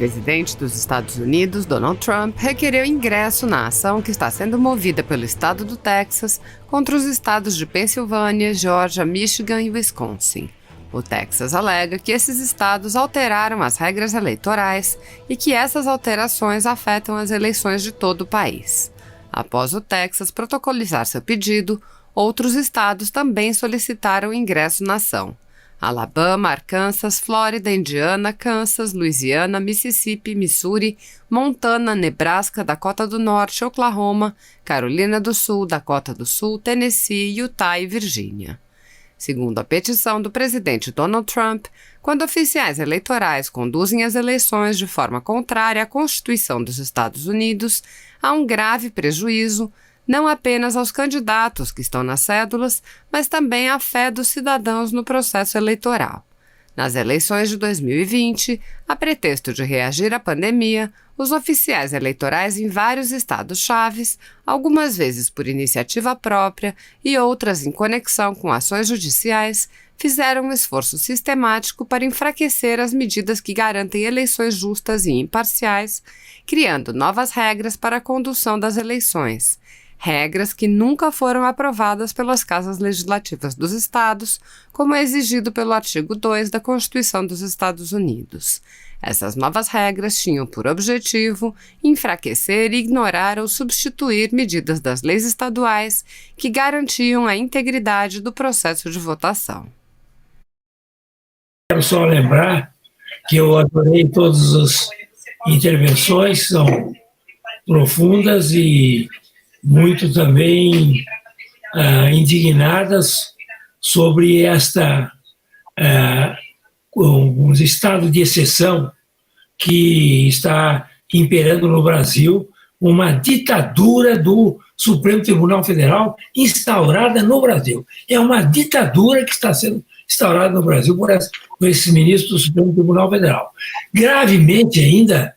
presidente dos Estados Unidos, Donald Trump, requereu ingresso na ação que está sendo movida pelo estado do Texas contra os estados de Pensilvânia, Geórgia, Michigan e Wisconsin. O Texas alega que esses estados alteraram as regras eleitorais e que essas alterações afetam as eleições de todo o país. Após o Texas protocolizar seu pedido, outros estados também solicitaram ingresso na ação. Alabama, Arkansas, Flórida, Indiana, Kansas, Louisiana, Mississippi, Missouri, Montana, Nebraska, Dakota do Norte, Oklahoma, Carolina do Sul, Dakota do Sul, Tennessee, Utah e Virgínia. Segundo a petição do presidente Donald Trump, quando oficiais eleitorais conduzem as eleições de forma contrária à Constituição dos Estados Unidos, há um grave prejuízo não apenas aos candidatos que estão nas cédulas, mas também à fé dos cidadãos no processo eleitoral. Nas eleições de 2020, a pretexto de reagir à pandemia, os oficiais eleitorais em vários estados-chaves, algumas vezes por iniciativa própria e outras em conexão com ações judiciais, fizeram um esforço sistemático para enfraquecer as medidas que garantem eleições justas e imparciais, criando novas regras para a condução das eleições. Regras que nunca foram aprovadas pelas casas legislativas dos estados, como é exigido pelo artigo 2 da Constituição dos Estados Unidos. Essas novas regras tinham por objetivo enfraquecer, ignorar ou substituir medidas das leis estaduais que garantiam a integridade do processo de votação. Quero só lembrar que eu adorei todas as intervenções, são profundas e muito também indignadas sobre um estado de exceção que está imperando no Brasil, uma ditadura do Supremo Tribunal Federal instaurada no Brasil. É uma ditadura que está sendo instaurada no Brasil por esses ministros do Supremo Tribunal Federal. Gravemente ainda,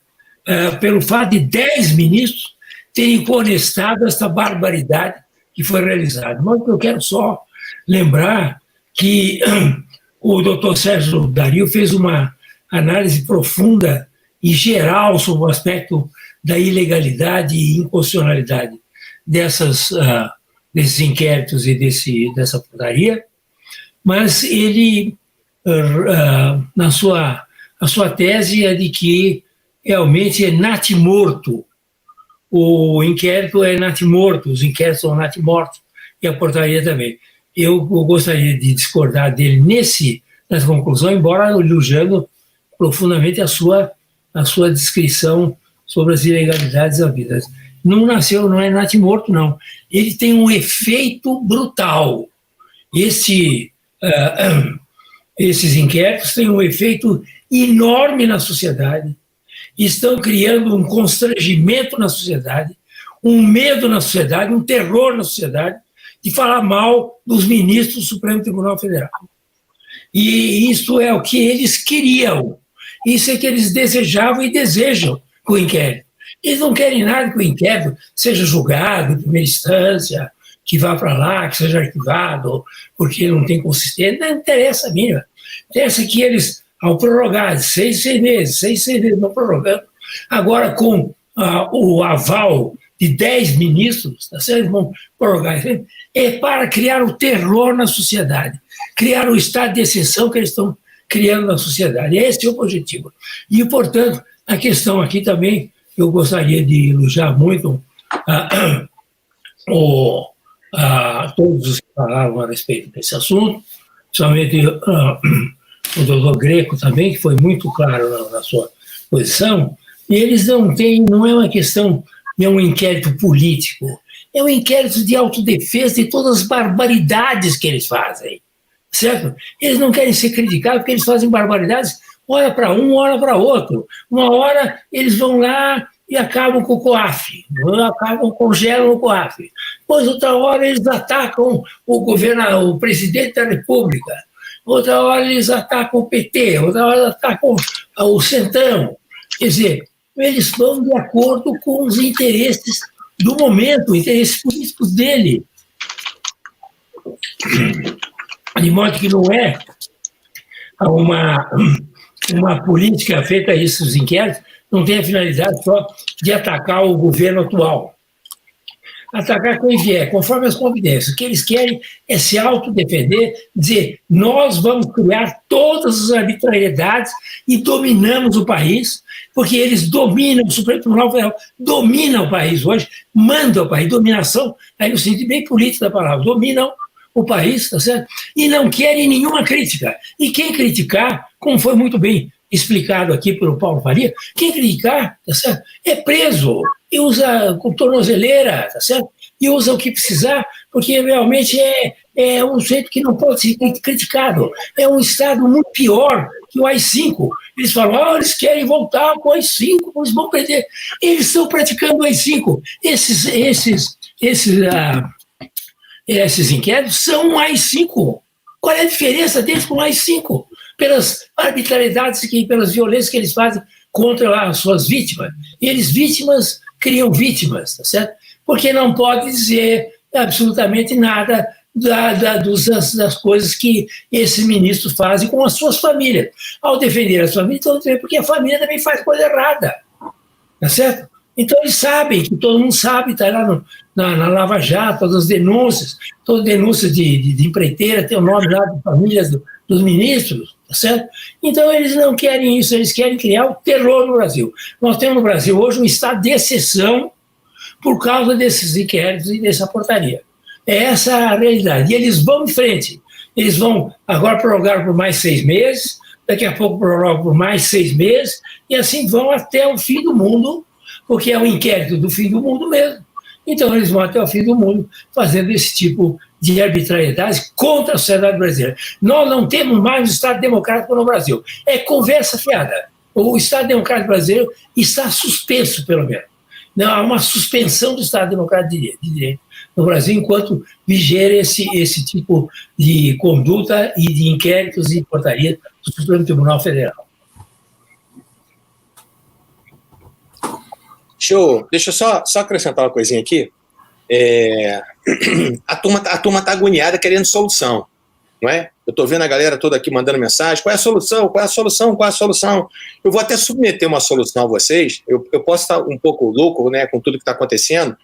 pelo fato de 10 ministros terem conestado essa barbaridade que foi realizada. Mas eu quero só lembrar que o doutor Sérgio Dario fez uma análise profunda e geral sobre o aspecto da ilegalidade e inconstitucionalidade desses inquéritos e dessa portaria, mas ele, a sua tese é de que realmente é natimorto. O inquérito é natimorto, os inquéritos são natimortos, e a portaria também. Eu gostaria de discordar dele nessa conclusão, embora elogiando profundamente a sua descrição sobre as ilegalidades havidas. Não é natimorto, não. Ele tem um efeito brutal. Esses inquéritos têm um efeito enorme na sociedade, estão criando um constrangimento na sociedade, um medo na sociedade, um terror na sociedade, de falar mal dos ministros do Supremo Tribunal Federal. E isso é o que eles queriam, isso é que eles desejavam e desejam com o inquérito. Eles não querem nada que o inquérito seja julgado em primeira instância, que vá para lá, que seja arquivado, porque não tem consistência, não interessa a mínima. Interessa que eles, ao prorrogar 6 meses, não prorrogando, agora com o aval de 10 ministros, eles vão prorrogar, é para criar o terror na sociedade, criar o estado de exceção que eles estão criando na sociedade. Esse é o objetivo. E, portanto, a questão aqui também, eu gostaria de elogiar muito todos os que falaram a respeito desse assunto, principalmente o doutor Greco também, que foi muito claro na sua posição, e eles não é uma questão, é um inquérito político, é um inquérito de autodefesa de todas as barbaridades que eles fazem, certo? Eles não querem ser criticados porque eles fazem barbaridades, hora para um, hora para outro. Uma hora eles vão lá e acabam com o COAF, congelam o COAF. Depois, outra hora, eles atacam o presidente da República. Outra hora eles atacam o PT, outra hora eles atacam o Centrão. Quer dizer, eles vão de acordo com os interesses do momento, interesses políticos dele. De modo que não é uma política feita a esses inquéritos não tem a finalidade só de atacar o governo atual. Atacar quem vier, conforme as convidências. O que eles querem é se autodefender, dizer, nós vamos criar todas as arbitrariedades e dominamos o país, porque eles dominam, o Supremo Tribunal Federal domina o país hoje, manda o país, dominação, aí no sentido bem político da palavra, dominam o país, tá certo? E não querem nenhuma crítica. E quem criticar, como foi muito bem explicado aqui pelo Paulo Faria, quem criticar, tá certo? É preso e usa com tornozeleira, tá certo? E usa o que precisar, porque realmente é um jeito que não pode ser criticado. É um Estado muito pior que o AI-5. Eles falam, eles querem voltar com o AI-5, eles vão perder. Eles estão praticando o AI-5. Esses inquéritos são um AI-5. Qual é a diferença deles com o AI-5? Pelas arbitrariedades, pelas violências que eles fazem contra as suas vítimas. E eles, vítimas, criam vítimas, tá certo? Porque não pode dizer absolutamente nada das coisas que esses ministros fazem com as suas famílias. Ao defender as famílias, estão dizendo porque a família também faz coisa errada, tá certo? Então eles sabem, que todo mundo sabe, está lá na Lava Jato, todas as denúncias, toda denúncia de empreiteira, tem o nome lá de famílias dos ministros, tá certo? Então eles não querem isso, eles querem criar o terror no Brasil. Nós temos no Brasil hoje um estado de exceção por causa desses inquéritos e dessa portaria. É essa a realidade. E eles vão em frente. Eles vão agora prorrogar por mais 6 meses, daqui a pouco prorrogam por mais 6 meses, e assim vão até o fim do mundo, porque é o inquérito do fim do mundo mesmo. Então eles vão até o fim do mundo fazendo esse tipo de arbitrariedade contra a sociedade brasileira. Nós não temos mais um Estado democrático no Brasil. É conversa fiada. O Estado democrático brasileiro está suspenso, pelo menos. Não, há uma suspensão do Estado Democrático de Direito no Brasil, enquanto viger esse tipo de conduta e de inquéritos e portarias do Supremo Tribunal Federal. Deixa eu só acrescentar uma coisinha aqui. A turma está agoniada querendo solução, não é? Eu estou vendo a galera toda aqui mandando mensagem, qual é a solução, qual é a solução, qual é a solução? Eu vou até submeter uma solução a vocês, eu posso estar um pouco louco, né, com tudo que está acontecendo,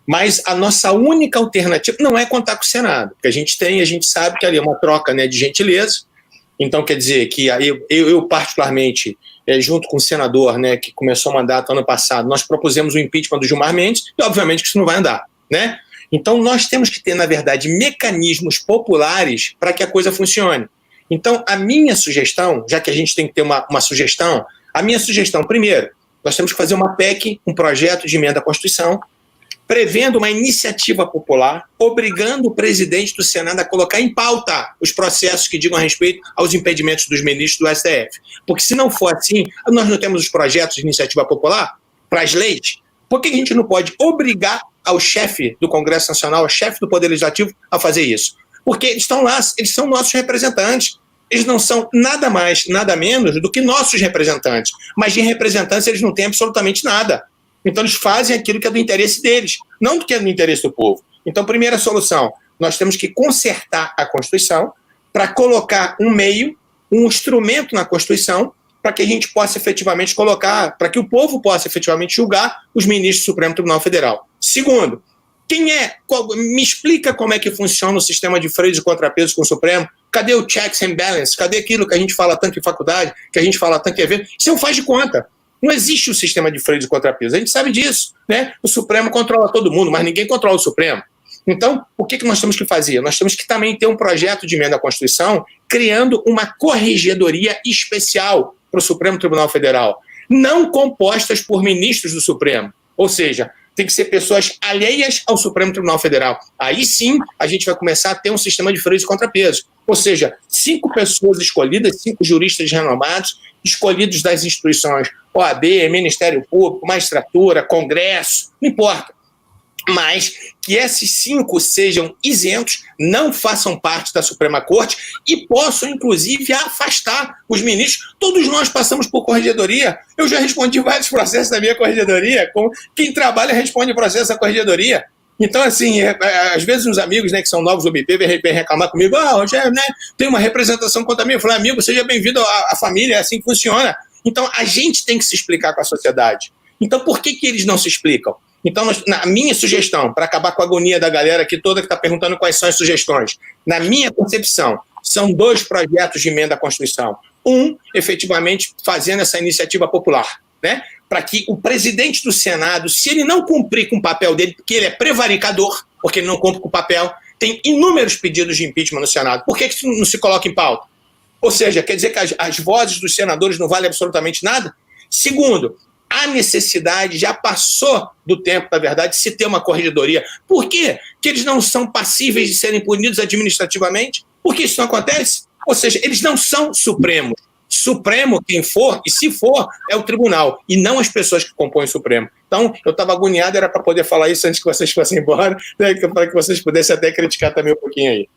mas a nossa única alternativa não é contar com o Senado, porque a gente sabe que ali é uma troca, né, de gentileza, então quer dizer que eu particularmente, junto com o senador, né, que começou o mandato ano passado, nós propusemos o impeachment do Gilmar Mendes, e obviamente que isso não vai andar, né? Então, nós temos que ter, na verdade, mecanismos populares para que a coisa funcione. Então, a minha sugestão, já que a gente tem que ter uma sugestão, a minha sugestão, primeiro, nós temos que fazer uma PEC, um projeto de emenda à Constituição, prevendo uma iniciativa popular, obrigando o presidente do Senado a colocar em pauta os processos que digam a respeito aos impedimentos dos ministros do STF. Porque se não for assim, nós não temos os projetos de iniciativa popular para as leis, por que a gente não pode obrigar ao chefe do Congresso Nacional, ao chefe do Poder Legislativo, a fazer isso? Porque eles estão lá, eles são nossos representantes. Eles não são nada mais, nada menos do que nossos representantes. Mas de representantes eles não têm absolutamente nada. Então eles fazem aquilo que é do interesse deles, não do que é do interesse do povo. Então, primeira solução, nós temos que consertar a Constituição para colocar um meio, um instrumento na Constituição para que a gente possa efetivamente colocar, para que o povo possa efetivamente julgar os ministros do Supremo Tribunal Federal. Segundo, me explica como é que funciona o sistema de freios e contrapesos com o Supremo? Cadê o checks and balance? Cadê aquilo que a gente fala tanto em faculdade, que a gente fala tanto em evento? Isso não faz de conta. Não existe o sistema de freios e contrapesos. A gente sabe disso, né? O Supremo controla todo mundo, mas ninguém controla o Supremo. Então, o que nós temos que fazer? Nós temos que também ter um projeto de emenda à Constituição criando uma corregedoria especial para o Supremo Tribunal Federal, não compostas por ministros do Supremo. Ou seja, tem que ser pessoas alheias ao Supremo Tribunal Federal. Aí sim, a gente vai começar a ter um sistema de freios e contrapesos. Ou seja, 5 pessoas escolhidas, 5 juristas renomados, escolhidos das instituições OAB, Ministério Público, Magistratura, Congresso, não importa. Mas que esses 5 sejam isentos, não façam parte da Suprema Corte e possam, inclusive, afastar os ministros. Todos nós passamos por corregedoria. Eu já respondi vários processos da minha corregedoria. Quem trabalha responde processo da corregedoria. Então, assim, às vezes os amigos, né, que são novos do MP vêm reclamar comigo, Rogério, né, tem uma representação contra mim. Eu falei, amigo, seja bem-vindo à família, é assim que funciona. Então, a gente tem que se explicar com a sociedade. Então, por que eles não se explicam? Então, na minha sugestão, para acabar com a agonia da galera aqui toda que está perguntando quais são as sugestões, na minha concepção, são 2 projetos de emenda à Constituição. Um, efetivamente, fazendo essa iniciativa popular, né? Para que o presidente do Senado, se ele não cumprir com o papel dele, porque ele é prevaricador, porque ele não cumpre com o papel, tem inúmeros pedidos de impeachment no Senado. Por que isso não se coloca em pauta? Ou seja, quer dizer que as vozes dos senadores não valem absolutamente nada? Segundo, a necessidade já passou do tempo, na verdade, de se ter uma corregedoria. Por quê? Que eles não são passíveis de serem punidos administrativamente? Por que isso não acontece? Ou seja, eles não são supremos. Supremo, quem for, e se for, é o tribunal, e não as pessoas que compõem o Supremo. Então, eu estava agoniado, era para poder falar isso antes que vocês fossem embora, né, para que vocês pudessem até criticar também um pouquinho aí.